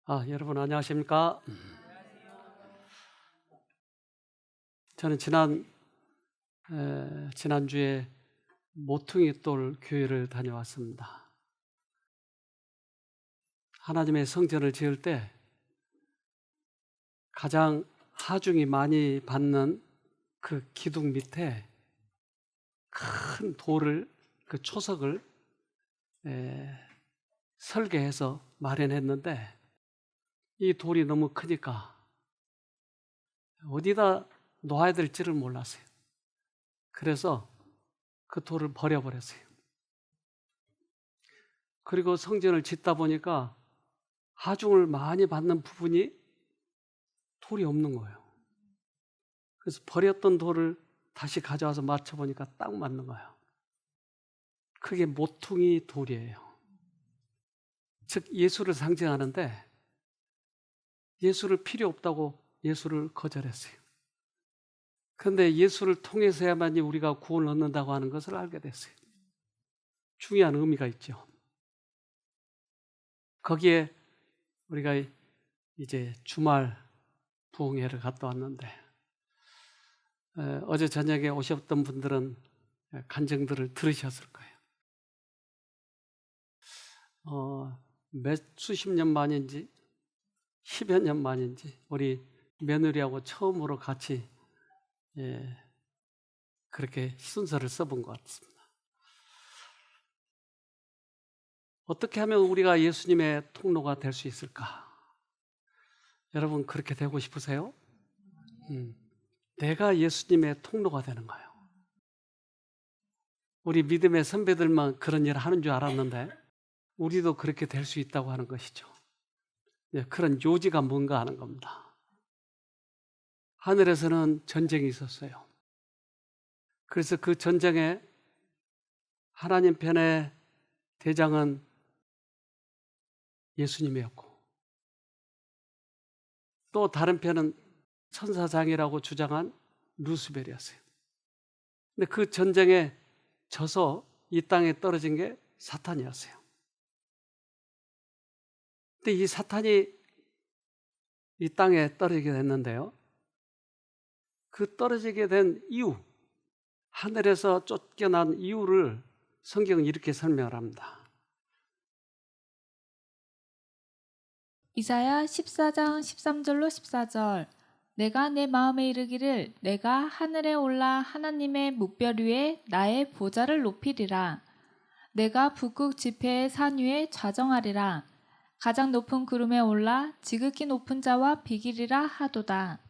여러분 안녕하십니까? 저는 지난주에 모퉁이돌 교회를 다녀왔습니다. 하나님의 성전을 지을 때 가장 하중이 많이 받는 그 기둥 밑에 큰 돌을, 그 초석을 설계해서 마련했는데, 이 돌이 너무 크니까 어디다 놓아야 될지를 몰랐어요. 그래서 그 돌을 버려버렸어요. 그리고 성전을 짓다 보니까 하중을 많이 받는 부분이 돌이 없는 거예요. 그래서 버렸던 돌을 다시 가져와서 맞춰보니까 딱 맞는 거예요. 그게 모퉁이 돌이에요. 즉 예수를 상징하는데, 예수를 필요 없다고 예수를 거절했어요. 그런데 예수를 통해서야만이 우리가 구원을 얻는다고 하는 것을 알게 됐어요. 중요한 의미가 있죠. 거기에 우리가 이제 주말 부흥회를 갔다 왔는데, 어제 저녁에 오셨던 분들은 간증들을 들으셨을 거예요. 수십 년 만인지 10여 년 만인지 우리 며느리하고 처음으로 같이 그렇게 순서를 써본 것 같습니다. 어떻게 하면 우리가 예수님의 통로가 될 수 있을까? 여러분 그렇게 되고 싶으세요? 내가 예수님의 통로가 되는 거예요. 우리 믿음의 선배들만 그런 일을 하는 줄 알았는데 우리도 그렇게 될 수 있다고 하는 것이죠. 그런 요지가 뭔가 하는 겁니다. 하늘에서는 전쟁이 있었어요. 그래서 그 전쟁에 하나님 편의 대장은 예수님이었고, 또 다른 편은 천사장이라고 주장한 루스벨이었어요. 근데 그 전쟁에 져서 이 땅에 떨어진 게 사탄이었어요. 근데 이 사탄이 이 땅에 떨어지게 됐는데요, 그 떨어지게 된 이유, 하늘에서 쫓겨난 이유를 성경은 이렇게 설명을 합니다. 이사야 14장 13절로 14절. 내가 내 마음에 이르기를 내가 하늘에 올라 하나님의 묵별 위에 나의 보좌를 높이리라. 내가 북극 지폐의 산 위에 좌정하리라. 가장 높은 구름에 올라 지극히 높은 자와 비기리라 하도다.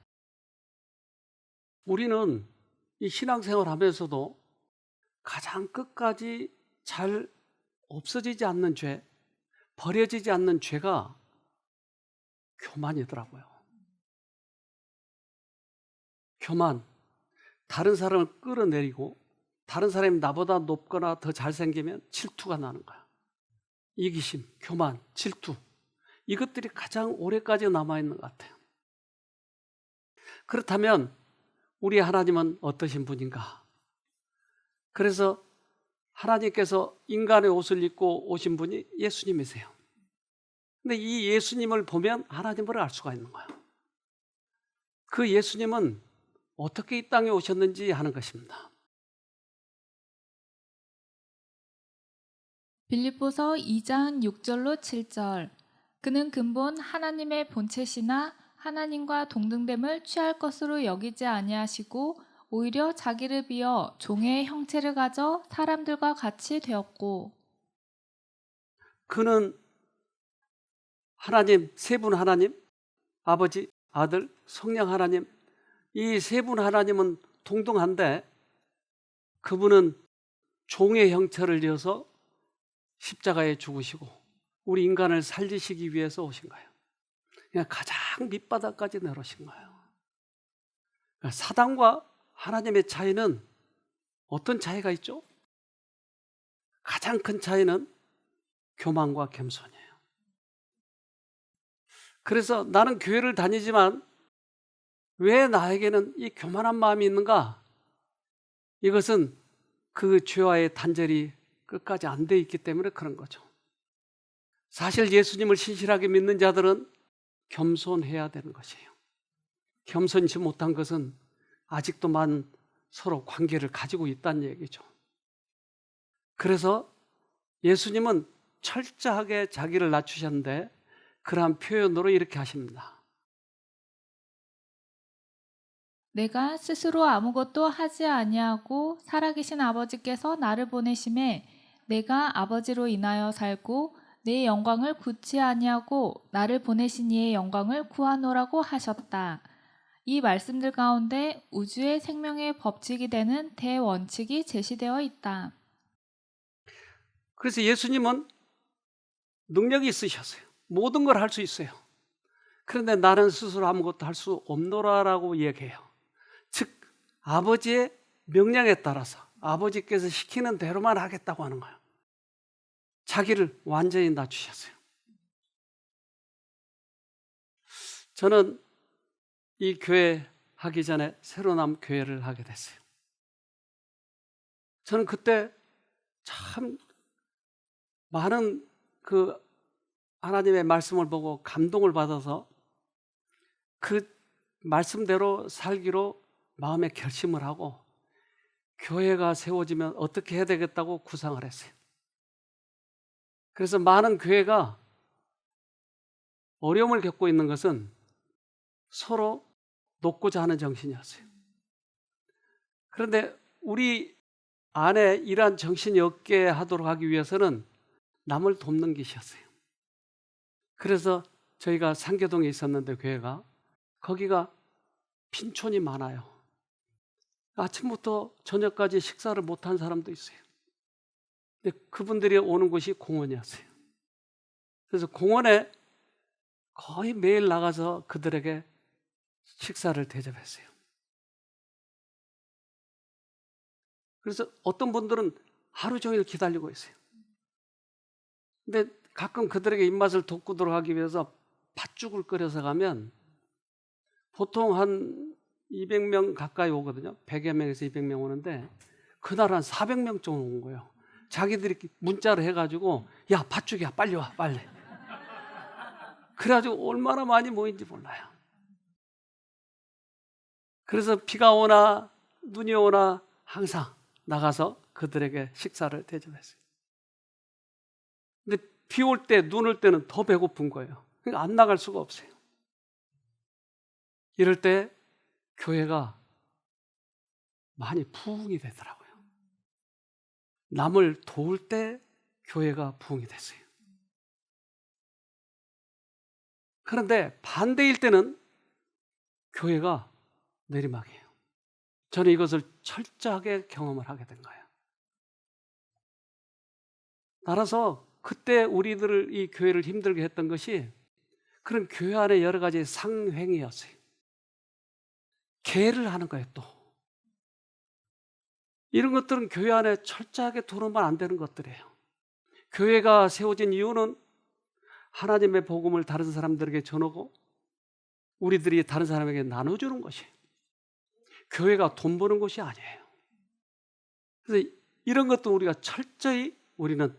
우리는 이 신앙생활 하면서도 가장 끝까지 잘 없어지지 않는 죄, 버려지지 않는 죄가 교만이더라고요. 교만, 다른 사람을 끌어내리고 다른 사람이 나보다 높거나 더 잘생기면 질투가 나는 거야. 이기심, 교만, 질투, 이것들이 가장 오래까지 남아있는 것 같아요. 그렇다면 우리 하나님은 어떠신 분인가? 그래서 하나님께서 인간의 옷을 입고 오신 분이 예수님이세요. 근데 이 예수님을 보면 하나님을 알 수가 있는 거예요. 그 예수님은 어떻게 이 땅에 오셨는지 하는 것입니다. 빌립보서 2장 6절로 7절. 그는 근본 하나님의 본체시나 하나님과 동등됨을 취할 것으로 여기지 아니하시고 오히려 자기를 비어 종의 형체를 가져 사람들과 같이 되었고. 그는 하나님, 세 분 하나님, 아버지, 아들, 성령 하나님, 이 세 분 하나님은 동등한데 그분은 종의 형체를 지어서 십자가에 죽으시고 우리 인간을 살리시기 위해서 오신 거예요. 그냥 가장 밑바닥까지 내려오신 거예요. 그러니까 사단과 하나님의 차이는 어떤 차이가 있죠? 가장 큰 차이는 교만과 겸손이에요. 그래서 나는 교회를 다니지만 왜 나에게는 이 교만한 마음이 있는가? 이것은 그 죄와의 단절이 끝까지 안 돼 있기 때문에 그런 거죠. 사실 예수님을 신실하게 믿는 자들은 겸손해야 되는 것이에요. 겸손치 못한 것은 아직도 많은 서로 관계를 가지고 있다는 얘기죠. 그래서 예수님은 철저하게 자기를 낮추셨는데 그러한 표현으로 이렇게 하십니다. 내가 스스로 아무것도 하지 아니하고 살아계신 아버지께서 나를 보내심에 내가 아버지로 인하여 살고 내 영광을 굳지 아니하고 나를 보내신 이의 영광을 구하노라고 하셨다. 이 말씀들 가운데 우주의 생명의 법칙이 되는 대원칙이 제시되어 있다. 그래서 예수님은 능력이 있으셨어요. 모든 걸 할 수 있어요. 그런데 나는 스스로 아무것도 할 수 없노라라고 얘기해요. 즉 아버지의 명령에 따라서 아버지께서 시키는 대로만 하겠다고 하는 거예요. 자기를 완전히 낮추셨어요. 저는 이 교회 하기 전에 새로남 교회를 하게 됐어요. 저는 그때 참 많은 그 하나님의 말씀을 보고 감동을 받아서 그 말씀대로 살기로 마음에 결심을 하고 교회가 세워지면 어떻게 해야 되겠다고 구상을 했어요. 그래서 많은 교회가 어려움을 겪고 있는 것은 서로 돕고자 하는 정신이었어요. 그런데 우리 안에 이러한 정신이 없게 하도록 하기 위해서는 남을 돕는 것이었어요. 그래서 저희가 상계동에 있었는데 교회가 거기가 빈촌이 많아요. 아침부터 저녁까지 식사를 못한 사람도 있어요. 근데 그분들이 오는 곳이 공원이었어요. 그래서 공원에 거의 매일 나가서 그들에게 식사를 대접했어요. 그래서 어떤 분들은 하루 종일 기다리고 있어요. 근데 가끔 그들에게 입맛을 돋구도록 하기 위해서 팥죽을 끓여서 가면 보통 한 200명 가까이 오거든요. 100여 명에서 200명 오는데 그날 한 400명 정도 온 거예요. 자기들이 문자를 해가지고 야 팥죽이야 빨리 와 빨리. 그래가지고 얼마나 많이 모인지 몰라요. 그래서 비가 오나 눈이 오나 항상 나가서 그들에게 식사를 대접했어요. 근데 비 올 때, 눈 올 때는 더 배고픈 거예요. 그러니까 안 나갈 수가 없어요. 이럴 때 교회가 많이 부흥이 되더라고요. 남을 도울 때 교회가 부흥이 됐어요. 그런데 반대일 때는 교회가 내리막이에요. 저는 이것을 철저하게 경험을 하게 된 거예요. 따라서 그때 우리들을 이 교회를 힘들게 했던 것이 그런 교회 안에 여러 가지 상행위였어요. 계를 하는 거예요 또. 이런 것들은 교회 안에 철저하게 들어오면 안 되는 것들이에요. 교회가 세워진 이유는 하나님의 복음을 다른 사람들에게 전하고 우리들이 다른 사람에게 나눠주는 것이에요. 교회가 돈 버는 곳이 아니에요. 그래서 이런 것도 우리가 철저히 우리는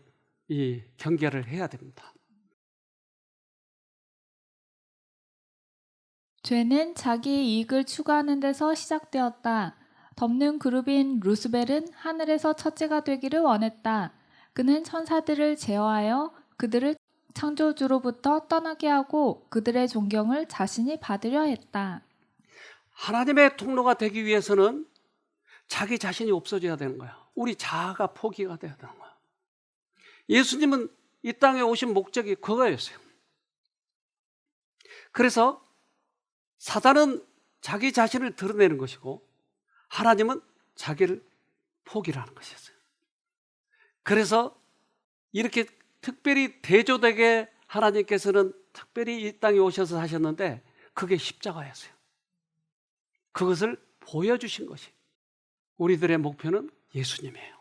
이 경계를 해야 됩니다. 죄는 자기 이익을 추구하는 데서 시작되었다. 덮는 그룹인 루스벨은 하늘에서 첫째가 되기를 원했다. 그는 천사들을 제어하여 그들을 창조주로부터 떠나게 하고 그들의 존경을 자신이 받으려 했다. 하나님의 통로가 되기 위해서는 자기 자신이 없어져야 되는 거예요. 우리 자아가 포기가 돼야 되는 거예요. 예수님은 이 땅에 오신 목적이 그거였어요. 그래서 사단은 자기 자신을 드러내는 것이고 하나님은 자기를 포기를 하는 것이었어요. 그래서 이렇게 특별히 대조되게 하나님께서는 특별히 이 땅에 오셔서 하셨는데 그게 십자가였어요. 그것을 보여주신 것이 우리들의 목표는 예수님이에요.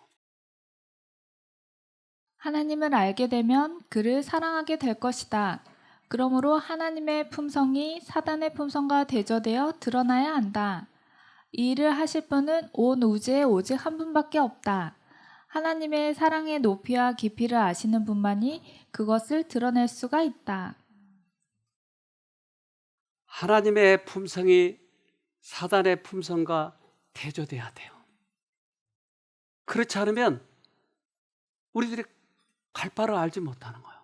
하나님을 알게 되면 그를 사랑하게 될 것이다. 그러므로 하나님의 품성이 사단의 품성과 대조되어 드러나야 한다. 이 일을 하실 분은 온 우주에 오직 한 분밖에 없다. 하나님의 사랑의 높이와 깊이를 아시는 분만이 그것을 드러낼 수가 있다. 하나님의 품성이 사단의 품성과 대조돼야 돼요. 그렇지 않으면 우리들이 갈 바를 알지 못하는 거예요.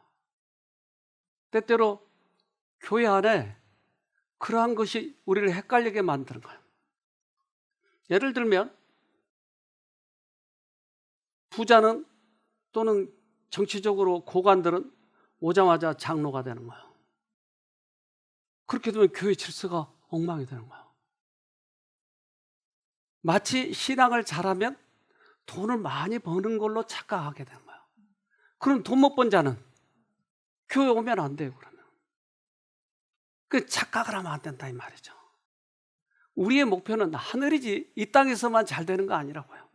때때로 교회 안에 그러한 것이 우리를 헷갈리게 만드는 거예요. 예를 들면 부자는 또는 정치적으로 고관들은 오자마자 장로가 되는 거예요. 그렇게 되면 교회 질서가 엉망이 되는 거예요. 마치 신앙을 잘하면 돈을 많이 버는 걸로 착각하게 되는 거예요. 그럼 돈 못 번 자는 교회 오면 안 돼요. 그러면 그 착각을 하면 안 된다 이 말이죠. 우리의 목표는 하늘이지 이 땅에서만 잘 되는 거 아니라고요.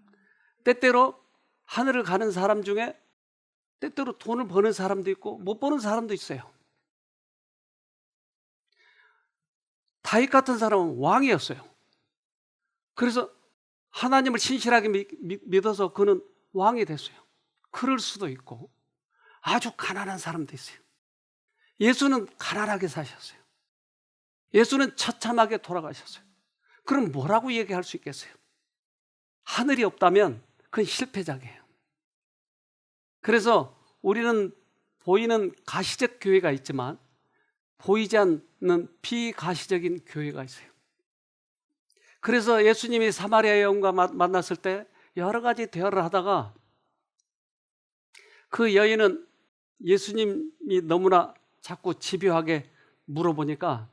때때로 하늘을 가는 사람 중에 때때로 돈을 버는 사람도 있고 못 버는 사람도 있어요. 다윗 같은 사람은 왕이었어요. 그래서 하나님을 신실하게 믿어서 그는 왕이 됐어요. 그럴 수도 있고 아주 가난한 사람도 있어요. 예수는 가난하게 사셨어요. 예수는 처참하게 돌아가셨어요. 그럼 뭐라고 얘기할 수 있겠어요? 하늘이 없다면 그건 실패작이에요. 그래서 우리는 보이는 가시적 교회가 있지만 보이지 않는 비가시적인 교회가 있어요. 그래서 예수님이 사마리아 여인과 만났을 때 여러 가지 대화를 하다가 그 여인은 예수님이 너무나 자꾸 집요하게 물어보니까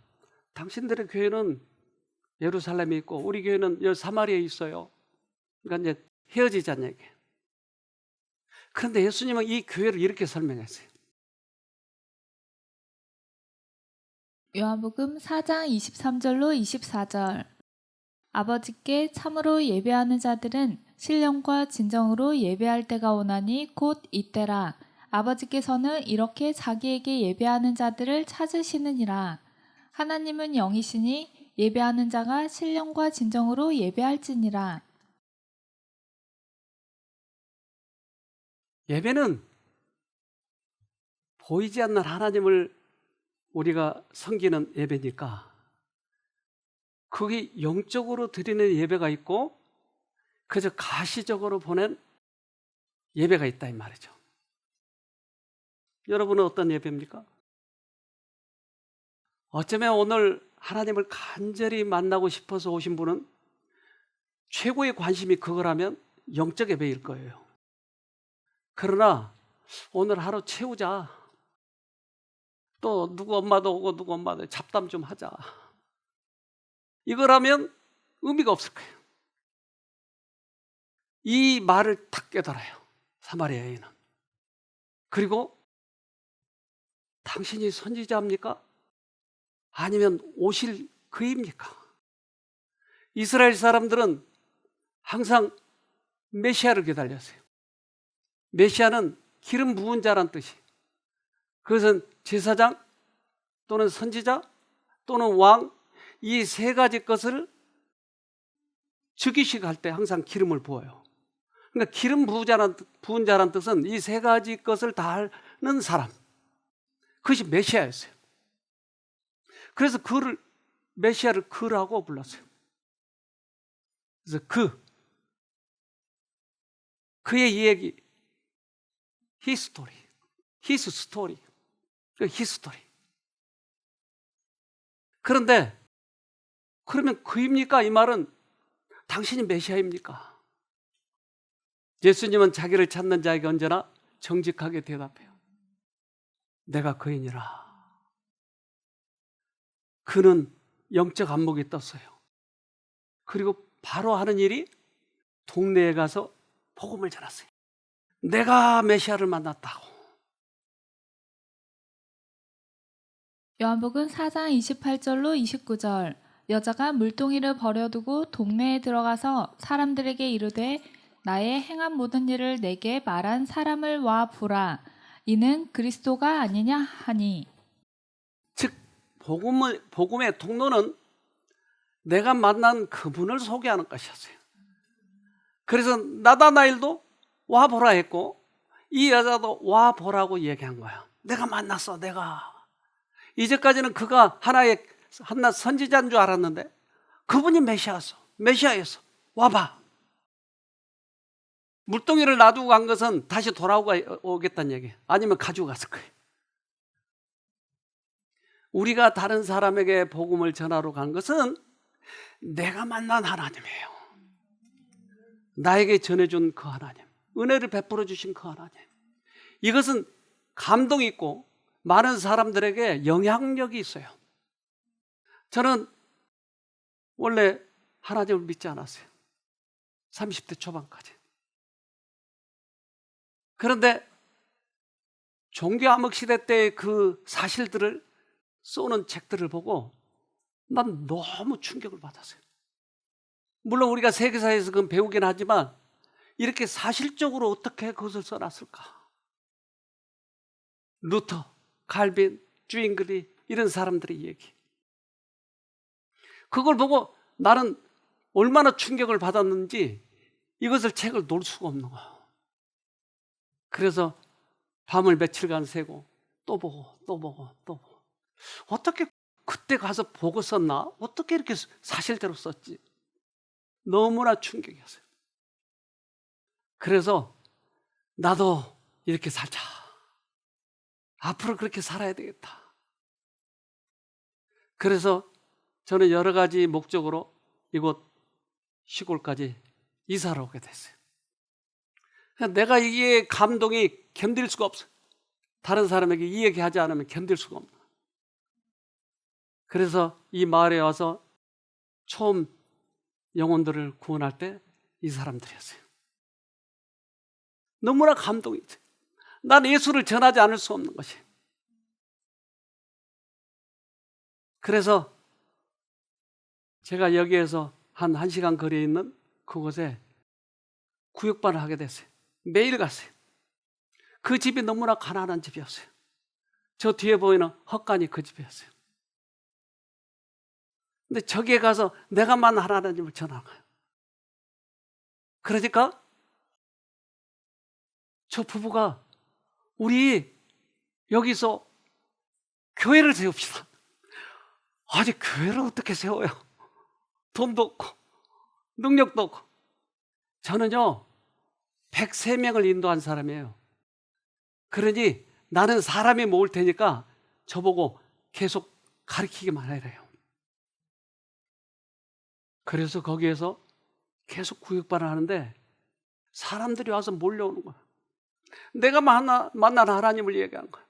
당신들의 교회는 예루살렘에 있고 우리 교회는 여기 사마리아에 있어요. 그러니까 이제 헤어지자는 얘기예요. 그런데 예수님은 이 교회를 이렇게 설명했어요. 요한복음 4장 23절로 24절. 아버지께 참으로 예배하는 자들은 신령과 진정으로 예배할 때가 오나니 곧 이때라. 아버지께서는 이렇게 자기에게 예배하는 자들을 찾으시느니라. 하나님은 영이시니 예배하는 자가 신령과 진정으로 예배할지니라. 예배는 보이지 않는 하나님을 우리가 섬기는 예배니까 그게 영적으로 드리는 예배가 있고 그저 가시적으로 보낸 예배가 있다 이 말이죠. 여러분은 어떤 예배입니까? 어쩌면 오늘 하나님을 간절히 만나고 싶어서 오신 분은 최고의 관심이 그거라면 영적 예배일 거예요. 그러나 오늘 하루 채우자. 또 누구 엄마도 오고 누구 엄마도 잡담 좀 하자. 이거라면 의미가 없을 거예요. 이 말을 탁 깨달아요. 사마리아 여인은. 그리고 당신이 선지자입니까? 아니면 오실 그입니까? 이스라엘 사람들은 항상 메시아를 기다렸어요. 메시아는 기름 부은 자란 뜻이. 그것은 제사장 또는 선지자 또는 왕 이 세 가지 것을 즉위식 할 때 항상 기름을 부어요. 그러니까 기름 부은 자란 뜻은 이 세 가지 것을 다 하는 사람. 그것이 메시아였어요. 그래서 그를 메시아를 그라고 불렀어요. 그래서 그의 이 얘기 히스토리, 히스토리, 히스토리. 그런데 그러면 그입니까? 이 말은 당신이 메시아입니까? 예수님은 자기를 찾는 자에게 언제나 정직하게 대답해요. 내가 그이니라. 그는 영적 안목이 떴어요. 그리고 바로 하는 일이 동네에 가서 복음을 전했어요. 내가 메시아를 만났다고. 요한복음 4장 28절로 29절. 여자가 물동이를 버려두고 동네에 들어가서 사람들에게 이르되 나의 행한 모든 일을 내게 말한 사람을 와 보라. 이는 그리스도가 아니냐 하니. 즉 복음의 통로는 내가 만난 그분을 소개하는 것이었어요. 그래서 나다나엘도 와 보라 했고 이 여자도 와 보라고 얘기한 거예요. 내가 만났어. 내가. 이제까지는 그가 하나의 한낱 선지자인 줄 알았는데 그분이 메시아였어. 와봐. 물동이를 놔두고 간 것은 다시 돌아오겠다는 얘기, 아니면 가지고 갔을 거예요. 우리가 다른 사람에게 복음을 전하러 간 것은 내가 만난 하나님이에요. 나에게 전해준 그 하나님, 은혜를 베풀어 주신 그 하나님. 이것은 감동이 있고 많은 사람들에게 영향력이 있어요. 저는 원래 하나님을 믿지 않았어요. 30대 초반까지. 그런데 종교 암흑 시대 때의 그 사실들을 쏘는 책들을 보고 난 너무 충격을 받았어요. 물론 우리가 세계사에서 그건 배우긴 하지만 이렇게 사실적으로 어떻게 그것을 써놨을까? 루터, 칼빈, 주잉글리 이런 사람들의 얘기. 그걸 보고 나는 얼마나 충격을 받았는지 이것을 책을 놓을 수가 없는 거예요. 그래서 밤을 며칠간 새고 또 보고 또 보고 또 보고, 어떻게 그때 가서 보고 썼나? 어떻게 이렇게 사실대로 썼지? 너무나 충격이었어요. 그래서 나도 이렇게 살자. 앞으로 그렇게 살아야 되겠다. 그래서 저는 여러 가지 목적으로 이곳 시골까지 이사를 오게 됐어요. 내가 이게 감동이 견딜 수가 없어요. 다른 사람에게 이 얘기하지 않으면 견딜 수가 없는 거예요. 그래서 이 마을에 와서 처음 영혼들을 구원할 때 이 사람들이었어요. 너무나 감동이 있어요. 난 예수를 전하지 않을 수 없는 것이. 그래서 제가 여기에서 한 1시간 거리에 있는 그곳에 구역반을 하게 됐어요. 매일 갔어요. 그 집이 너무나 가난한 집이었어요. 저 뒤에 보이는 헛간이 그 집이었어요. 근데 저기에 가서 내가 만난 하나님을 전한 거예요. 그러니까 저 부부가 우리 여기서 교회를 세웁시다. 아니, 교회를 어떻게 세워요? 돈도 없고 능력도 없고. 저는요 103명을 인도한 사람이에요. 그러니 나는 사람이 모을 테니까 저보고 계속 가르치기만 해래요. 그래서 거기에서 계속 구역반을 하는데 사람들이 와서 몰려오는 거야. 내가 만난 하나님을 얘기하는 거야.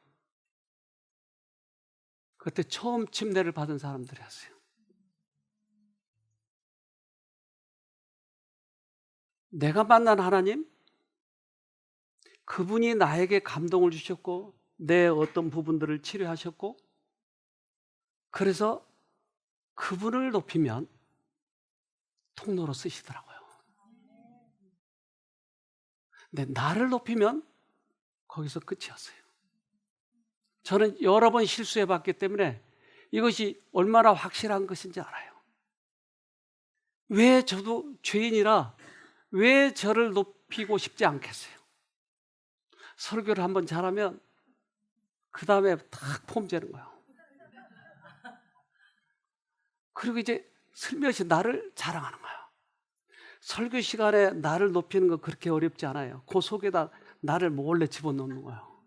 그때 처음 침례를 받은 사람들이었어요. 내가 만난 하나님, 그분이 나에게 감동을 주셨고 내 어떤 부분들을 치료하셨고, 그래서 그분을 높이면 통로로 쓰시더라고요. 근데 나를 높이면 거기서 끝이었어요. 저는 여러 번 실수해 봤기 때문에 이것이 얼마나 확실한 것인지 알아요. 왜 저도 죄인이라 왜 저를 높이고 싶지 않겠어요? 설교를 한번 잘하면 그 다음에 탁 폼 재는 거예요. 그리고 이제 슬며시 나를 자랑하는 거예요. 설교 시간에 나를 높이는 거 그렇게 어렵지 않아요. 그 속에다 나를 몰래 집어넣는 거예요.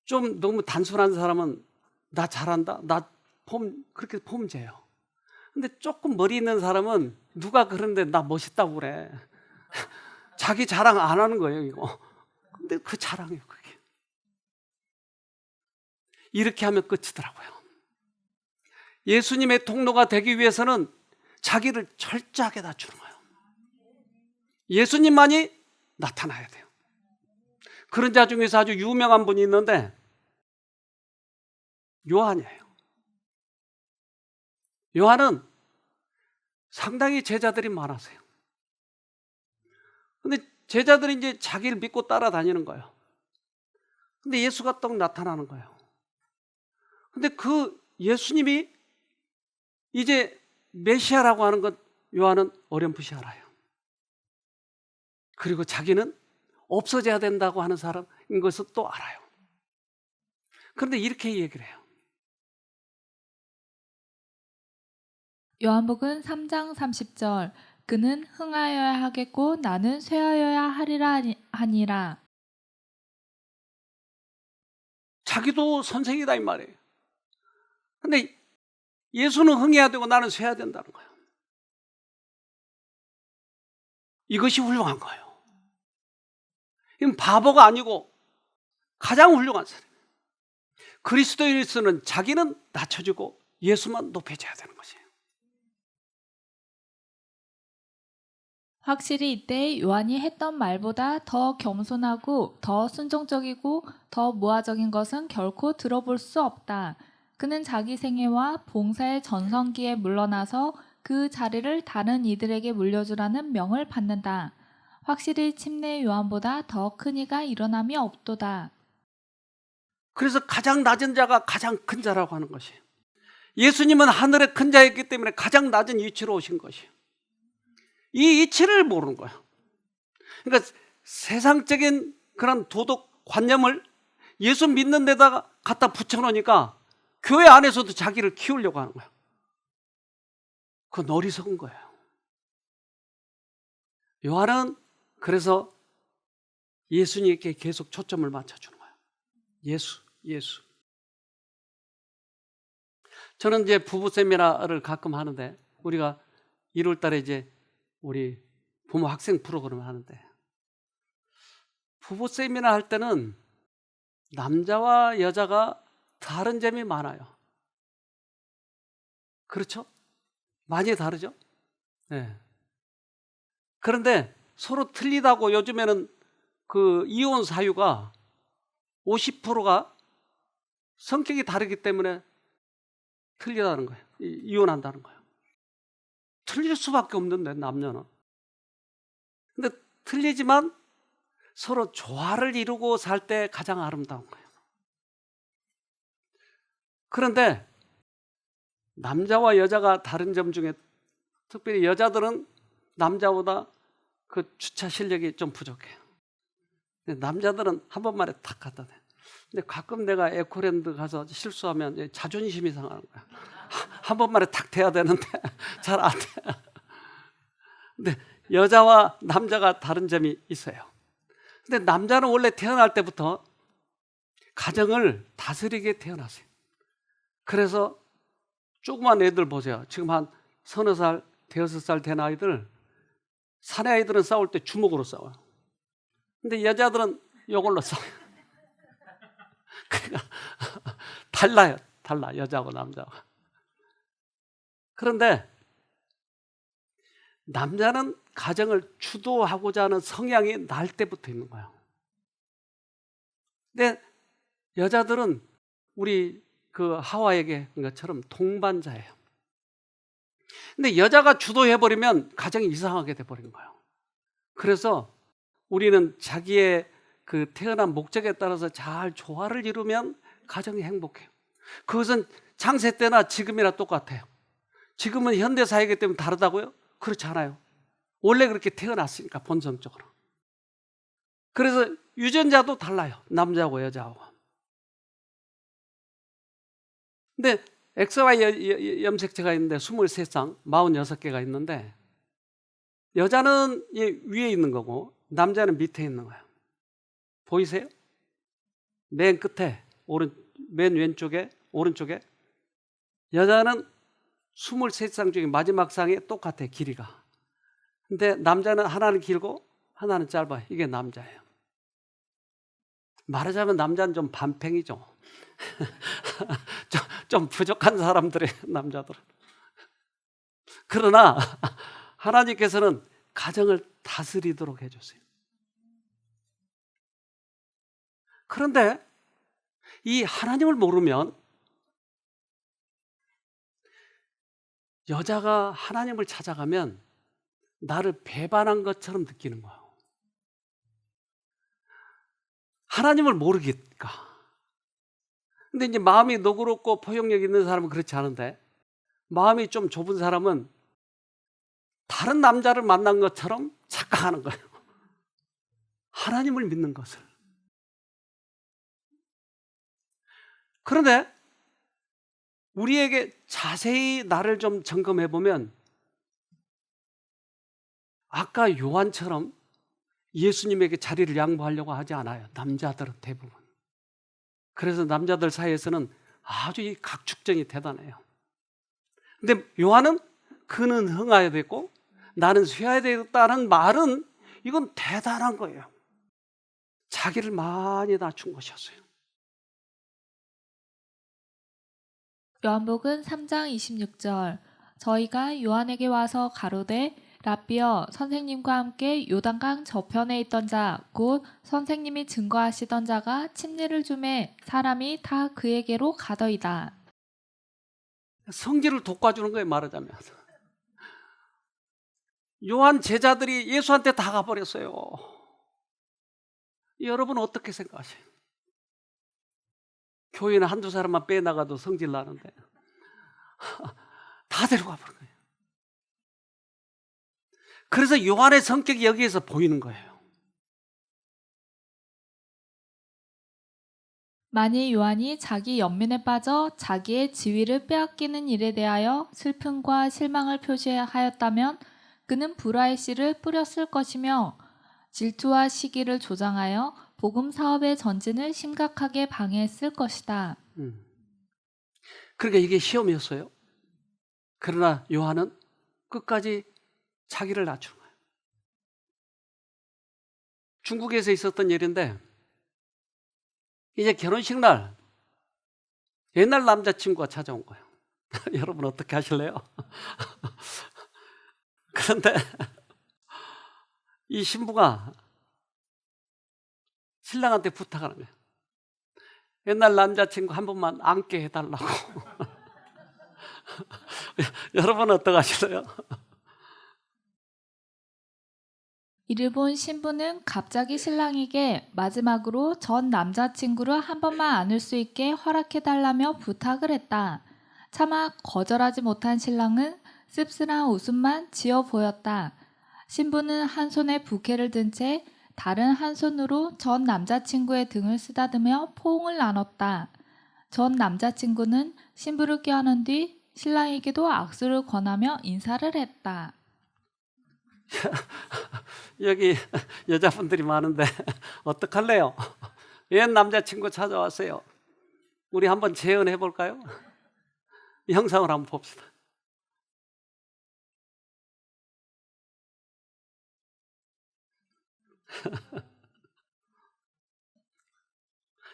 좀 너무 단순한 사람은 나 잘한다, 나 그렇게 폼재요. 근데 조금 머리 있는 사람은 누가 그러는데 나 멋있다고 그래. 자기 자랑 안 하는 거예요, 이거. 근데 그 자랑이에요, 그게. 이렇게 하면 끝이더라고요. 예수님의 통로가 되기 위해서는 자기를 철저하게 낮추는 거예요. 예수님만이 나타나야 돼요. 그런 자 중에서 아주 유명한 분이 있는데 요한이에요. 요한은 상당히 제자들이 많았어요. 근데 제자들이 이제 자기를 믿고 따라다니는 거예요. 근데 예수가 딱 나타나는 거예요. 근데 그 예수님이 이제 메시아라고 하는 것 요한은 어렴풋이 알아요. 그리고 자기는 없어져야 된다고 하는 사람인 것을 또 알아요. 그런데 이렇게 얘기를 해요. 요한복음 3장 30절 그는 흥하여야 하겠고 나는 쇠하여야 하리라 하니라. 자기도 선생이다 이 말이에요. 근데 예수는 흥해야 되고 나는 쇠야 된다는 거예요. 이것이 훌륭한 거예요. 이건 바보가 아니고 가장 훌륭한 사람. 그리스도인으로서는 자기는 낮춰지고 예수만 높여져야 되는 것이에요. 확실히 이때 요한이 했던 말보다 더 겸손하고 더 순종적이고 더 무화적인 것은 결코 들어볼 수 없다. 그는 자기 생애와 봉사의 전성기에 물러나서 그 자리를 다른 이들에게 물려주라는 명을 받는다. 확실히 침례 요한보다 더 큰 이가 일어남이 없도다. 그래서 가장 낮은 자가 가장 큰 자라고 하는 것이에요. 예수님은 하늘의 큰 자였기 때문에 가장 낮은 위치로 오신 것이에요. 이 이치를 모르는 거예요. 그러니까 세상적인 그런 도덕 관념을 예수 믿는 데다가 갖다 붙여놓으니까 교회 안에서도 자기를 키우려고 하는 거예요. 그건 어리석은 거예요. 요한은 그래서 예수님께 계속 초점을 맞춰주는 거예요. 예수. 저는 이제 부부 세미나를 가끔 하는데 우리가 1월 달에 이제 우리 부모 학생 프로그램을 하는데 부부 세미나 할 때는 남자와 여자가 다른 점이 많아요. 그렇죠? 많이 다르죠? 네. 그런데 서로 틀리다고 요즘에는 그 이혼 사유가 50%가 성격이 다르기 때문에 틀리다는 거예요. 이혼한다는 거예요. 틀릴 수밖에 없는데 남녀는. 근데 틀리지만 서로 조화를 이루고 살 때 가장 아름다운 거예요. 그런데 남자와 여자가 다른 점 중에 특별히 여자들은 남자보다 그 주차 실력이 좀 부족해요. 근데 남자들은 한 번만에 탁 갖다 대. 근데 가끔 내가 에코랜드 가서 실수하면 자존심이 상하는 거야. 한 번만에 탁 대야 되는데 잘 안 돼. 근데 여자와 남자가 다른 점이 있어요. 근데 남자는 원래 태어날 때부터 가정을 다스리게 태어났어요. 그래서 조그만 애들 보세요. 지금 한 서너 살, 대여섯 살 된 아이들, 사내 아이들은 싸울 때 주먹으로 싸워요. 근데 여자들은 이걸로 싸워요. 그러니까 달라 여자하고 남자하고. 그런데 남자는 가정을 주도하고자 하는 성향이 날 때부터 있는 거예요. 근데 여자들은 우리 그 하와에게 한 것처럼 동반자예요. 근데 여자가 주도해버리면 가정이 이상하게 돼버린 거예요. 그래서 우리는 자기의 그 태어난 목적에 따라서 잘 조화를 이루면 가정이 행복해요. 그것은 창세 때나 지금이나 똑같아요. 지금은 현대사회이기 때문에 다르다고요? 그렇지 않아요. 원래 그렇게 태어났으니까 본성적으로. 그래서 유전자도 달라요. 남자하고 여자하고. 근데 XY 염색체가 있는데 23쌍, 46개가 있는데 여자는 위에 있는 거고 남자는 밑에 있는 거예요. 보이세요? 맨 끝에 맨 왼쪽에 오른쪽에 여자는 23쌍 중에 마지막 쌍이 똑같아요. 길이가. 근데 남자는 하나는 길고 하나는 짧아요. 이게 남자예요. 말하자면 남자는 좀 반팽이죠. 좀 부족한 사람들의 남자들은. 그러나 하나님께서는 가정을 다스리도록 해줬어요. 그런데 이 하나님을 모르면 여자가 하나님을 찾아가면 나를 배반한 것처럼 느끼는 거예요. 하나님을 모르니까. 근데 이제 마음이 너그럽고 포용력 있는 사람은 그렇지 않은데 마음이 좀 좁은 사람은 다른 남자를 만난 것처럼 착각하는 거예요. 하나님을 믿는 것을. 그런데 우리에게 자세히 나를 좀 점검해 보면 아까 요한처럼 예수님에게 자리를 양보하려고 하지 않아요. 남자들은 대부분. 그래서 남자들 사이에서는 아주 이 각축정이 대단해요. 근데 요한은 그는 흥하야 됐고 나는 쇠하야 되겠다는 말은 이건 대단한 거예요. 자기를 많이 낮춘 것이었어요. 요한복음 3장 26절 저희가 요한에게 와서 가로되 라삐여 선생님과 함께 요단강 저편에 있던 자 곧 선생님이 증거하시던 자가 침례를 주매 사람이 다 그에게로 가더이다. 성질을 돋궈주는 거예요, 말하자면. 요한 제자들이 예수한테 다 가버렸어요. 여러분 어떻게 생각하세요? 교회는 한두 사람만 빼나가도 성질 나는데 다 데려가 버린 거예요. 그래서 요한의 성격이 여기에서 보이는 거예요. 만일 요한이 자기 연민에 빠져 자기의 지위를 빼앗기는 일에 대하여 슬픔과 실망을 표시하였다면 그는 불화의 씨를 뿌렸을 것이며 질투와 시기를 조장하여 복음 사업의 전진을 심각하게 방해했을 것이다. 그러니까 이게 시험이었어요. 그러나 요한은 끝까지 자기를 낮추는 거예요. 중국에서 있었던 일인데 이제 결혼식 날 옛날 남자친구가 찾아온 거예요. 여러분 어떻게 하실래요? 그런데 이 신부가 신랑한테 부탁하는 거예요. 옛날 남자친구 한 번만 안게 해달라고. 여러분 어떻게 하실래요? 이를 본 신부는 갑자기 신랑에게 마지막으로 전 남자친구를 한 번만 안을 수 있게 허락해달라며 부탁을 했다. 차마 거절하지 못한 신랑은 씁쓸한 웃음만 지어 보였다. 신부는 한 손에 부케를 든 채 다른 한 손으로 전 남자친구의 등을 쓰다듬며 포옹을 나눴다. 전 남자친구는 신부를 껴안은 뒤 신랑에게도 악수를 권하며 인사를 했다. 여기 여자분들이 많은데 어떡할래요? 옛 남자친구 찾아왔어요. 우리 한번 재연해 볼까요? 영상을 한번 봅시다.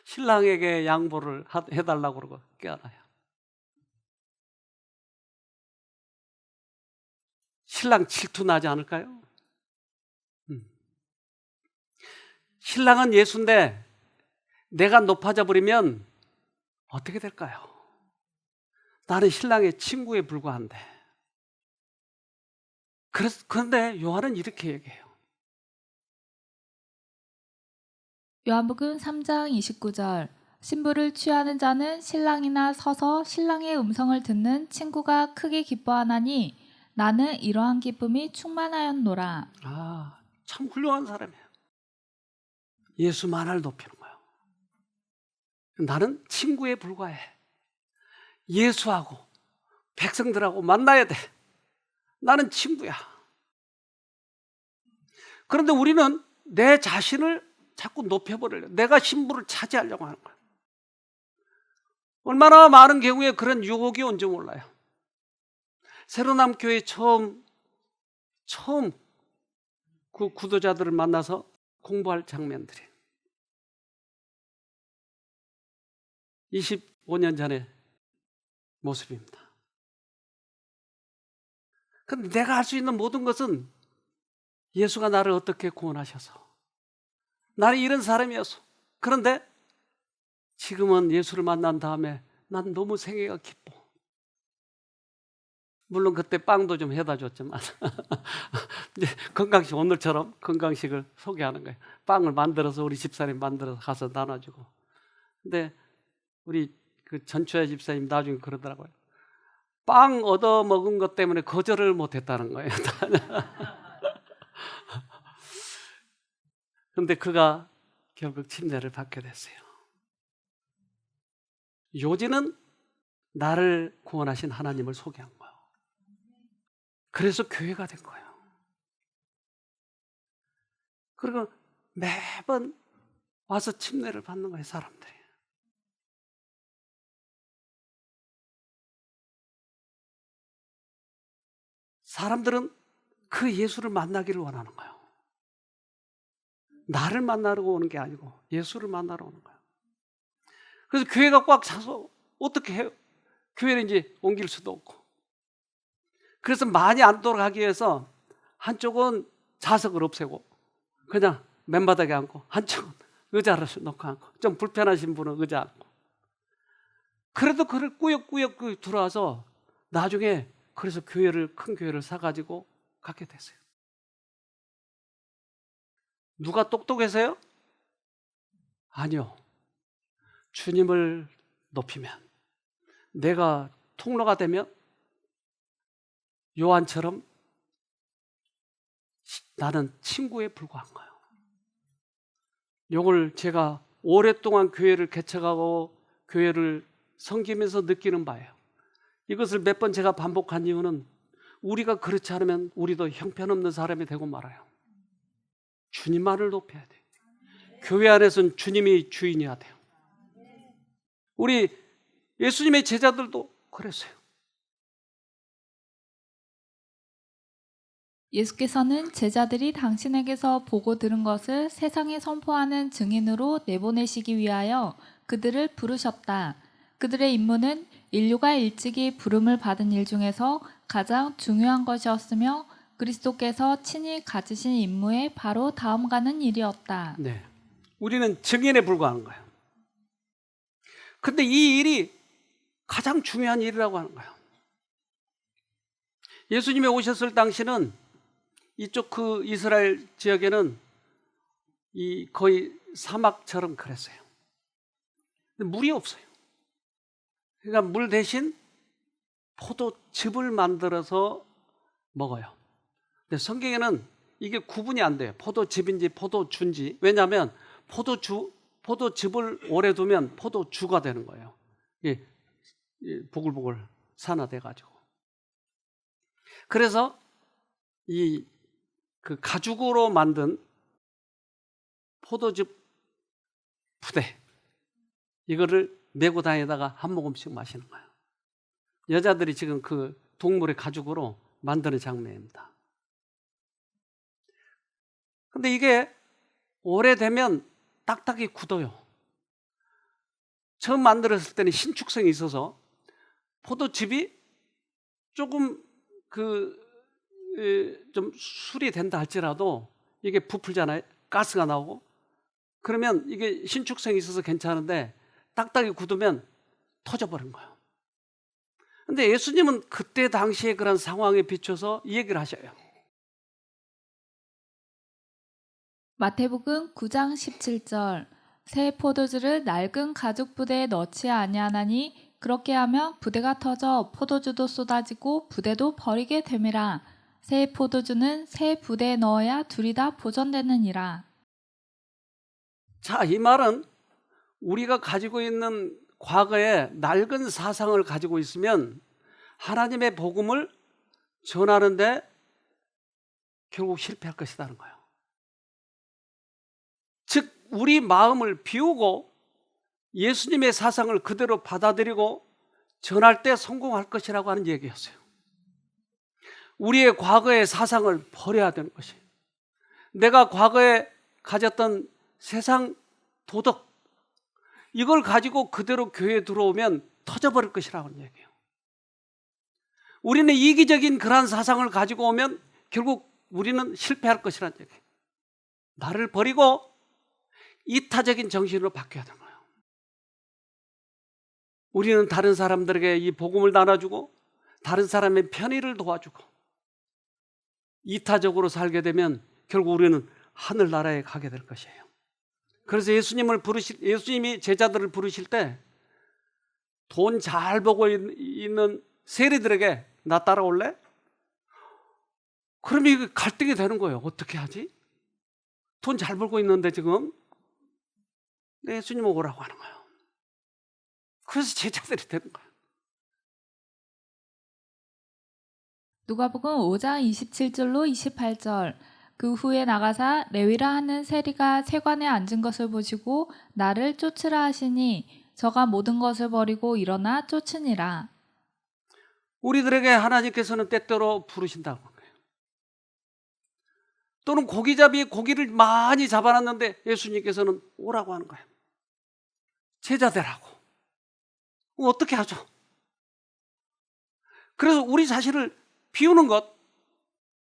신랑에게 양보를 해달라고 그러고 껴안아요. 신랑 질투 나지 않을까요? 신랑은 예수인데 내가 높아져 버리면 어떻게 될까요? 나는 신랑의 친구에 불과한데. 그런데 요한은 이렇게 얘기해요. 요한복음 3장 29절 신부를 취하는 자는 신랑이나 서서 신랑의 음성을 듣는 친구가 크게 기뻐하나니 나는 이러한 기쁨이 충만하였노라. 참 훌륭한 사람이에요. 예수만을 높이는 거예요. 나는 친구에 불과해. 예수하고 백성들하고 만나야 돼. 나는 친구야. 그런데 우리는 내 자신을 자꾸 높여버려요. 내가 신부를 차지하려고 하는 거예요. 얼마나 많은 경우에 그런 유혹이 온지 몰라요. 새로남 교회 처음 그 구도자들을 만나서 공부할 장면들이 25년 전의 모습입니다. 그런데 내가 할 수 있는 모든 것은 예수가 나를 어떻게 구원하셔서 나는 이런 사람이었어. 그런데 지금은 예수를 만난 다음에 난 너무 생애가 기뻐. 물론 그때 빵도 좀 해다 줬지만 이제 건강식, 오늘처럼 건강식을 소개하는 거예요. 빵을 만들어서 우리 집사님 만들어서 가서 나눠주고. 근데 우리 그 전초야 집사님 나중에 그러더라고요. 빵 얻어 먹은 것 때문에 거절을 못했다는 거예요. 그런데 그가 결국 침례를 받게 됐어요. 요지는 나를 구원하신 하나님을 소개한 거예요. 그래서 교회가 된 거예요. 그리고 매번 와서 침례를 받는 거예요, 사람들이. 사람들은 그 예수를 만나기를 원하는 거예요. 나를 만나러 오는 게 아니고 예수를 만나러 오는 거예요. 그래서 교회가 꽉 차서 어떻게 해요? 교회를 이제 옮길 수도 없고. 그래서 많이 안 돌아가기 위해서 한쪽은 좌석을 없애고 그냥 맨바닥에 앉고 한쪽은 의자를 놓고 앉고 좀 불편하신 분은 의자 앉고. 그래도 그를 꾸역꾸역 들어와서 나중에 그래서 큰 교회를 사가지고 갖게 됐어요. 누가 똑똑해서요? 아니요. 주님을 높이면, 내가 통로가 되면 요한처럼 나는 친구에 불과한 거예요. 이걸 제가 오랫동안 교회를 개척하고 교회를 섬기면서 느끼는 바예요. 이것을 몇 번 제가 반복한 이유는 우리가 그렇지 않으면 우리도 형편없는 사람이 되고 말아요. 주님만을 높여야 돼요. 교회 안에서는 주님이 주인이어야 돼요. 우리 예수님의 제자들도 그랬어요. 예수께서는 제자들이 당신에게서 보고 들은 것을 세상에 선포하는 증인으로 내보내시기 위하여 그들을 부르셨다. 그들의 임무는 인류가 일찍이 부름을 받은 일 중에서 가장 중요한 것이었으며 그리스도께서 친히 가지신 임무에 바로 다음가는 일이었다. 네, 우리는 증인에 불과한 거예요. 근데 이 일이 가장 중요한 일이라고 하는 거예요. 예수님이 오셨을 당시는 이쪽 그 이스라엘 지역에는 거의 사막처럼 그랬어요. 근데 물이 없어요. 그러니까 물 대신 포도즙을 만들어서 먹어요. 근데 성경에는 이게 구분이 안 돼요. 포도즙인지 포도주인지. 왜냐하면 포도즙을 오래 두면 포도주가 되는 거예요. 이게 보글보글 산화돼 가지고. 그래서 그 가죽으로 만든 포도즙 부대 이거를 메고 다니다가 한 모금씩 마시는 거예요. 여자들이 지금 그 동물의 가죽으로 만드는 장면입니다. 근데 이게 오래되면 딱딱이 굳어요. 처음 만들었을 때는 신축성이 있어서 포도즙이 조금 좀 술이 된다 할지라도 이게 부풀잖아요. 가스가 나오고. 그러면 이게 신축성이 있어서 괜찮은데 딱딱이 굳으면 터져버린 거예요. 근데 예수님은 그때 당시에 그런 상황에 비춰서 이 얘기를 하셔요. 마태복음 9장 17절 새 포도주를 낡은 가죽 부대에 넣지 아니하나니 그렇게 하면 부대가 터져 포도주도 쏟아지고 부대도 버리게 됨이라. 새 포도주는 새 부대에 넣어야 둘이 다 보존되느니라. 자, 이 말은 우리가 가지고 있는 과거의 낡은 사상을 가지고 있으면 하나님의 복음을 전하는데 결국 실패할 것이라는 거예요. 즉 우리 마음을 비우고 예수님의 사상을 그대로 받아들이고 전할 때 성공할 것이라고 하는 얘기였어요. 우리의 과거의 사상을 버려야 되는 것이에요. 내가 과거에 가졌던 세상 도덕 이걸 가지고 그대로 교회에 들어오면 터져버릴 것이라고 하는 얘기예요. 우리는 이기적인 그러한 사상을 가지고 오면 결국 우리는 실패할 것이라는 얘기예요. 나를 버리고 이타적인 정신으로 바뀌어야 되는 거예요. 우리는 다른 사람들에게 이 복음을 나눠주고 다른 사람의 편의를 도와주고 이타적으로 살게 되면 결국 우리는 하늘나라에 가게 될 것이에요. 그래서 예수님이 제자들을 부르실 때 돈 잘 벌고 있는 세리들에게 나 따라올래? 그러면 이게 갈등이 되는 거예요. 어떻게 하지? 돈 잘 벌고 있는데 지금 예수님 오라고 하는 거예요. 그래서 제자들이 되는 거예요. 누가복음 5장 27절로 28절. 그 후에 나가사 레위라 하는 세리가 세관에 앉은 것을 보시고 나를 쫓으라 하시니 저가 모든 것을 버리고 일어나 쫓으니라. 우리들에게 하나님께서는 때때로 부르신다고 하는 거예요. 또는 고기잡이 고기를 많이 잡아놨는데 예수님께서는 오라고 하는 거예요. 제자 되라고. 어떻게 하죠? 그래서 우리 자신을 비우는 것,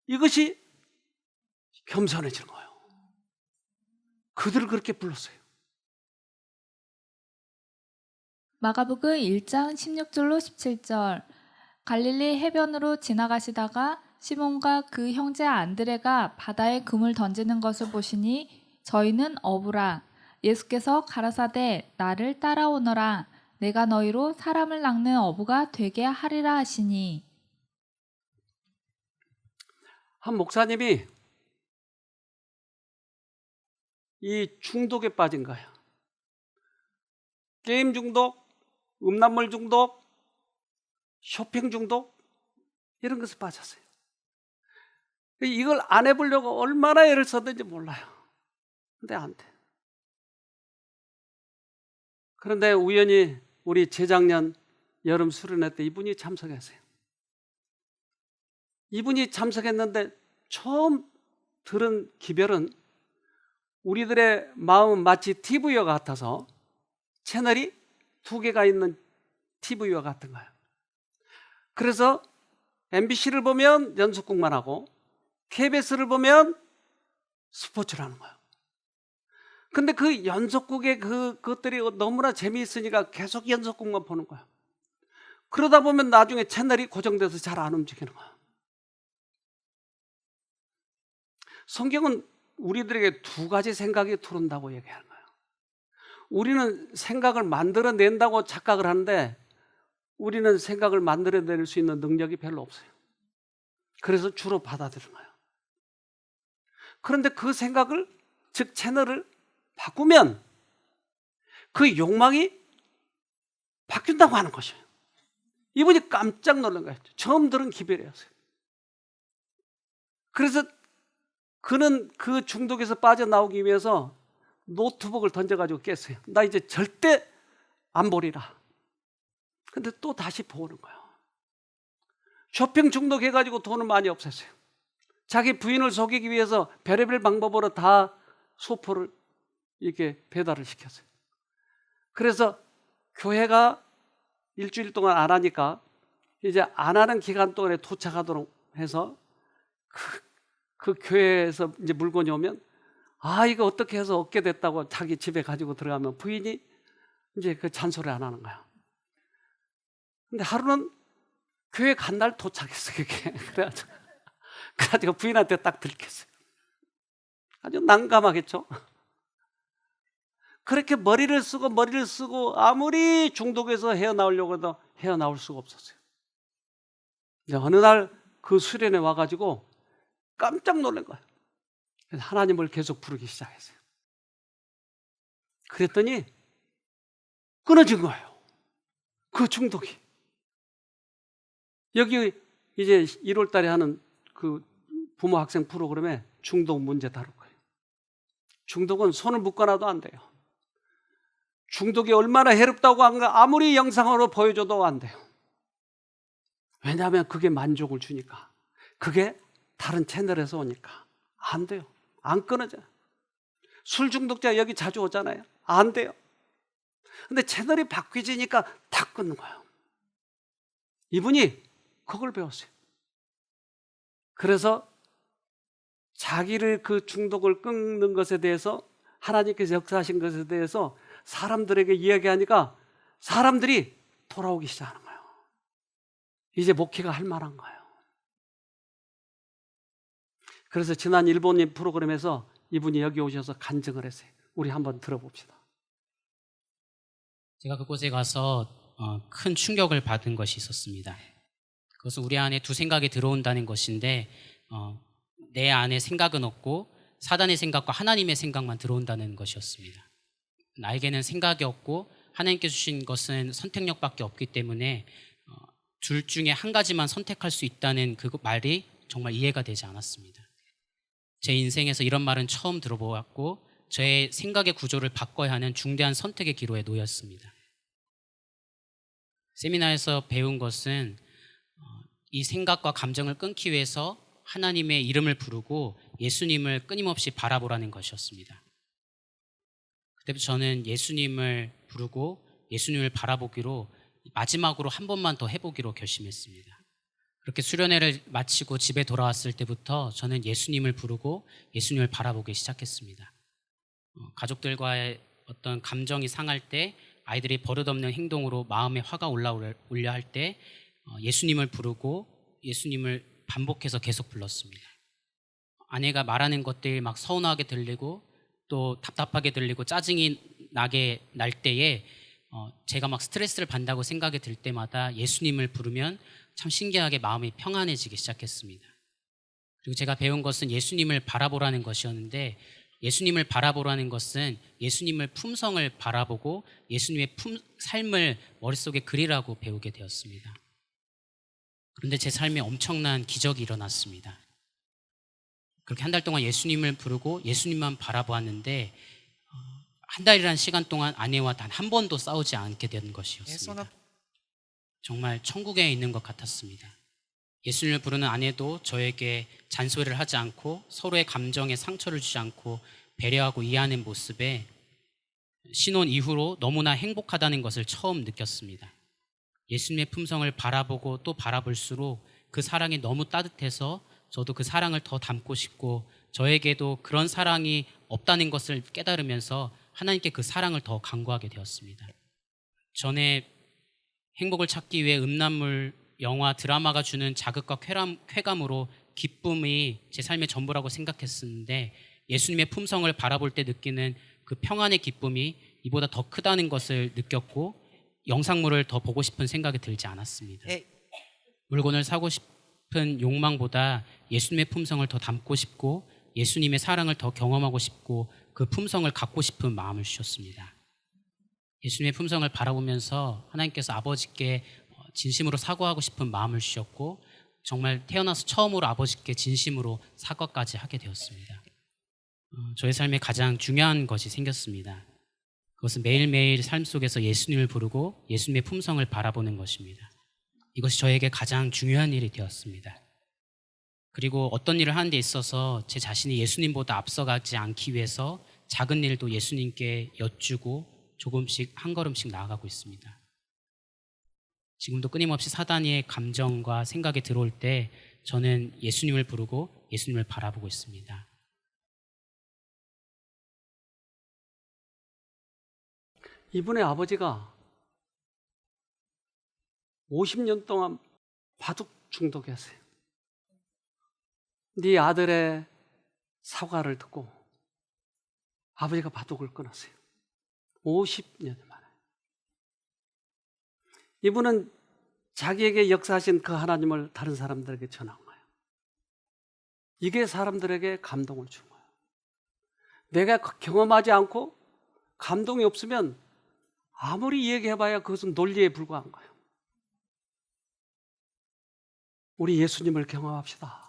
이것이 겸손해지는 거예요. 그들을 그렇게 불렀어요. 마가복음 1장 16절로 17절. 갈릴리 해변으로 지나가시다가 시몬과 그 형제 안드레가 바다에 금을 던지는 것을 보시니 저희는 어부라. 예수께서 가라사대 나를 따라오너라. 내가 너희로 사람을 낚는 어부가 되게 하리라 하시니. 한 목사님이 이 중독에 빠진 거예요. 게임 중독, 음란물 중독, 쇼핑 중독, 이런 것에 빠졌어요. 이걸 안 해보려고 얼마나 애를 썼는지 몰라요. 근데 안 돼. 그런데 우연히 우리 재작년 여름 수련회 때 이분이 참석했어요. 이분이 참석했는데 처음 들은 기별은 우리들의 마음은 마치 TV와 같아서 채널이 2개가 있는 TV와 같은 거예요. 그래서 MBC를 보면 연속극만 하고 KBS를 보면 스포츠를 하는 거예요. 근데 그 연속극의 그것들이 너무나 재미있으니까 계속 연속극만 보는 거예요. 그러다 보면 나중에 채널이 고정돼서 잘 안 움직이는 거예요. 성경은 우리들에게 2가지 생각이 들어온다고 얘기하는 거예요. 우리는 생각을 만들어낸다고 착각을 하는데 우리는 생각을 만들어낼 수 있는 능력이 별로 없어요. 그래서 주로 받아들이는 거예요. 그런데 그 생각을, 즉 채널을 바꾸면 그 욕망이 바뀐다고 하는 것이에요. 이분이 깜짝 놀란 거예요. 처음 들은 기별이었어요. 그래서 그는 그 중독에서 빠져나오기 위해서 노트북을 던져가지고 깼어요. 나 이제 절대 안 보리라. 근데 또 다시 보는 거예요. 쇼핑 중독해가지고 돈을 많이 없앴어요. 자기 부인을 속이기 위해서 별의별 방법으로 다 소포를 이렇게 배달을 시켰어요. 그래서 교회가 일주일 동안 안 하니까 이제 안 하는 기간 동안에 도착하도록 해서 그 교회에서 이제 물건이 오면 이거 어떻게 해서 얻게 됐다고 자기 집에 가지고 들어가면 부인이 이제 그 잔소리 안 하는 거야. 근데 하루는 교회 간 날 도착했어, 그게. 그래가지고 부인한테 딱 들켰어요. 아주 난감하겠죠? 그렇게 머리를 쓰고 아무리 중독에서 헤어나오려고 해도 헤어나올 수가 없었어요. 이제 어느 날 그 수련회 와가지고 깜짝 놀란 거예요. 그래서 하나님을 계속 부르기 시작했어요. 그랬더니 끊어진 거예요. 그 중독이. 여기 이제 1월 달에 하는 그 부모 학생 프로그램에 중독 문제 다룰 거예요. 중독은 손을 묶어놔도 안 돼요. 중독이 얼마나 해롭다고 한가 아무리 영상으로 보여줘도 안 돼요. 왜냐하면 그게 만족을 주니까. 그게 다른 채널에서 오니까. 안 돼요. 안 끊어져요. 술 중독자 여기 자주 오잖아요. 안 돼요. 근데 채널이 바뀌지니까 다 끊는 거예요. 이분이 그걸 배웠어요. 그래서 자기를 그 중독을 끊는 것에 대해서 하나님께서 역사하신 것에 대해서 사람들에게 이야기하니까 사람들이 돌아오기 시작하는 거예요. 이제 목회가 할 만한 거예요. 그래서 지난 일본인 프로그램에서 이분이 여기 오셔서 간증을 했어요. 우리 한번 들어봅시다. 제가 그곳에 가서 큰 충격을 받은 것이 있었습니다. 그것은 우리 안에 두 생각이 들어온다는 것인데 내 안에 생각은 없고 사단의 생각과 하나님의 생각만 들어온다는 것이었습니다. 나에게는 생각이 없고 하나님께 주신 것은 선택력밖에 없기 때문에 둘 중에 한 가지만 선택할 수 있다는 그 말이 정말 이해가 되지 않았습니다. 제 인생에서 이런 말은 처음 들어보았고 저의 생각의 구조를 바꿔야 하는 중대한 선택의 기로에 놓였습니다. 세미나에서 배운 것은 이 생각과 감정을 끊기 위해서 하나님의 이름을 부르고 예수님을 끊임없이 바라보라는 것이었습니다. 그때부터 저는 예수님을 부르고 예수님을 바라보기로 마지막으로 한 번만 더 해보기로 결심했습니다. 그렇게 수련회를 마치고 집에 돌아왔을 때부터 저는 예수님을 부르고 예수님을 바라보기 시작했습니다. 가족들과의 어떤 감정이 상할 때, 아이들이 버릇없는 행동으로 마음에 화가 올려 할 때 예수님을 부르고 예수님을 반복해서 계속 불렀습니다. 아내가 말하는 것들이 막 서운하게 들리고 또 답답하게 들리고 짜증이 나게 날 때에 제가 막 스트레스를 받는다고 생각이 들 때마다 예수님을 부르면 참 신기하게 마음이 평안해지기 시작했습니다. 그리고 제가 배운 것은 예수님을 바라보라는 것이었는데, 예수님을 바라보라는 것은 예수님을 품성을 바라보고 예수님의 삶을 머릿속에 그리라고 배우게 되었습니다. 그런데 제 삶에 엄청난 기적이 일어났습니다. 그렇게 한 달 동안 예수님을 부르고 예수님만 바라보았는데 한 달이라는 시간 동안 아내와 단 한 번도 싸우지 않게 된 것이었습니다. 정말 천국에 있는 것 같았습니다. 예수님을 부르는 아내도 저에게 잔소리를 하지 않고 서로의 감정에 상처를 주지 않고 배려하고 이해하는 모습에 신혼 이후로 너무나 행복하다는 것을 처음 느꼈습니다. 예수님의 품성을 바라보고 또 바라볼수록 그 사랑이 너무 따뜻해서 저도 그 사랑을 더 담고 싶고, 저에게도 그런 사랑이 없다는 것을 깨달으면서 하나님께 그 사랑을 더 간구하게 되었습니다. 전에 행복을 찾기 위해 음란물, 영화, 드라마가 주는 자극과 쾌감으로 기쁨이 제 삶의 전부라고 생각했었는데, 예수님의 품성을 바라볼 때 느끼는 그 평안의 기쁨이 이보다 더 크다는 것을 느꼈고, 영상물을 더 보고 싶은 생각이 들지 않았습니다. 물건을 사고 싶은 욕망보다 예수님의 품성을 더 담고 싶고 예수님의 사랑을 더 경험하고 싶고 그 품성을 갖고 싶은 마음을 주셨습니다. 예수님의 품성을 바라보면서 하나님께서 아버지께 진심으로 사과하고 싶은 마음을 주셨고, 정말 태어나서 처음으로 아버지께 진심으로 사과까지 하게 되었습니다. 저의 삶에 가장 중요한 것이 생겼습니다. 그것은 매일매일 삶 속에서 예수님을 부르고 예수님의 품성을 바라보는 것입니다. 이것이 저에게 가장 중요한 일이 되었습니다. 그리고 어떤 일을 하는 데 있어서 제 자신이 예수님보다 앞서가지 않기 위해서 작은 일도 예수님께 여쭈고 조금씩 한 걸음씩 나아가고 있습니다. 지금도 끊임없이 사단의 감정과 생각이 들어올 때 저는 예수님을 부르고 예수님을 바라보고 있습니다. 이분의 아버지가 50년 동안 바둑 중독이었어요. 네 아들의 사과를 듣고 아버지가 바둑을 끊었어요. 50년 만에. 이분은 자기에게 역사하신 그 하나님을 다른 사람들에게 전한 거예요. 이게 사람들에게 감동을 준 거예요. 내가 경험하지 않고 감동이 없으면 아무리 얘기해봐야 그것은 논리에 불과한 거예요. 우리 예수님을 경험합시다.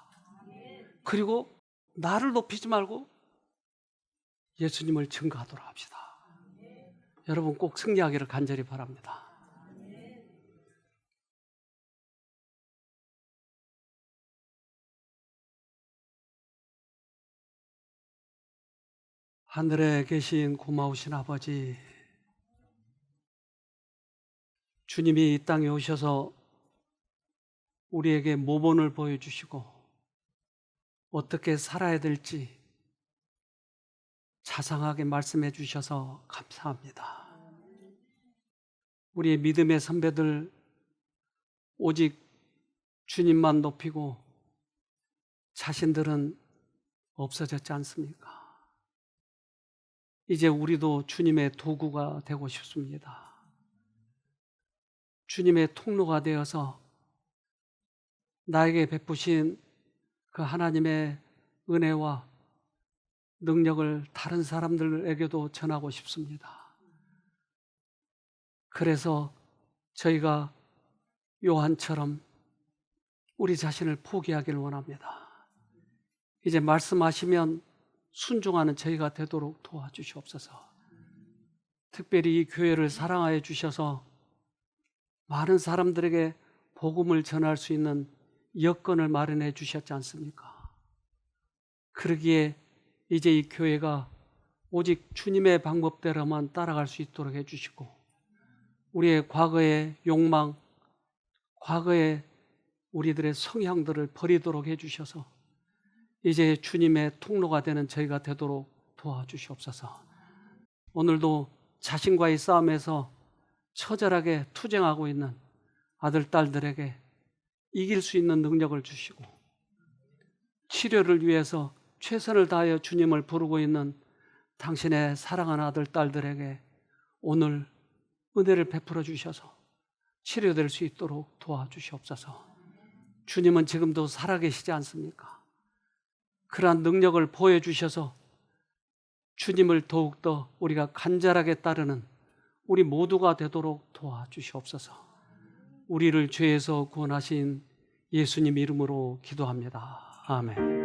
그리고 나를 높이지 말고 예수님을 증거하도록 합시다. 여러분 꼭 승리하기를 간절히 바랍니다. 하늘에 계신 고마우신 아버지, 주님이 이 땅에 오셔서 우리에게 모본을 보여주시고 어떻게 살아야 될지 자상하게 말씀해 주셔서 감사합니다. 우리의 믿음의 선배들 오직 주님만 높이고 자신들은 없어졌지 않습니까? 이제 우리도 주님의 도구가 되고 싶습니다. 주님의 통로가 되어서 나에게 베푸신 그 하나님의 은혜와 능력을 다른 사람들에게도 전하고 싶습니다. 그래서 저희가 요한처럼 우리 자신을 포기하기를 원합니다. 이제 말씀하시면 순종하는 저희가 되도록 도와주시옵소서. 특별히 이 교회를 사랑하여 주셔서 많은 사람들에게 복음을 전할 수 있는 여건을 마련해 주셨지 않습니까? 그러기에 이제 이 교회가 오직 주님의 방법대로만 따라갈 수 있도록 해주시고, 우리의 과거의 욕망, 과거의 우리들의 성향들을 버리도록 해주셔서 이제 주님의 통로가 되는 저희가 되도록 도와주시옵소서. 오늘도 자신과의 싸움에서 처절하게 투쟁하고 있는 아들, 딸들에게 이길 수 있는 능력을 주시고, 치료를 위해서 최선을 다하여 주님을 부르고 있는 당신의 사랑하는 아들, 딸들에게 오늘 은혜를 베풀어 주셔서 치료될 수 있도록 도와주시옵소서. 주님은 지금도 살아계시지 않습니까? 그러한 능력을 보여주셔서 주님을 더욱더 우리가 간절하게 따르는 우리 모두가 되도록 도와주시옵소서. 우리를 죄에서 구원하신 예수님 이름으로 기도합니다. 아멘.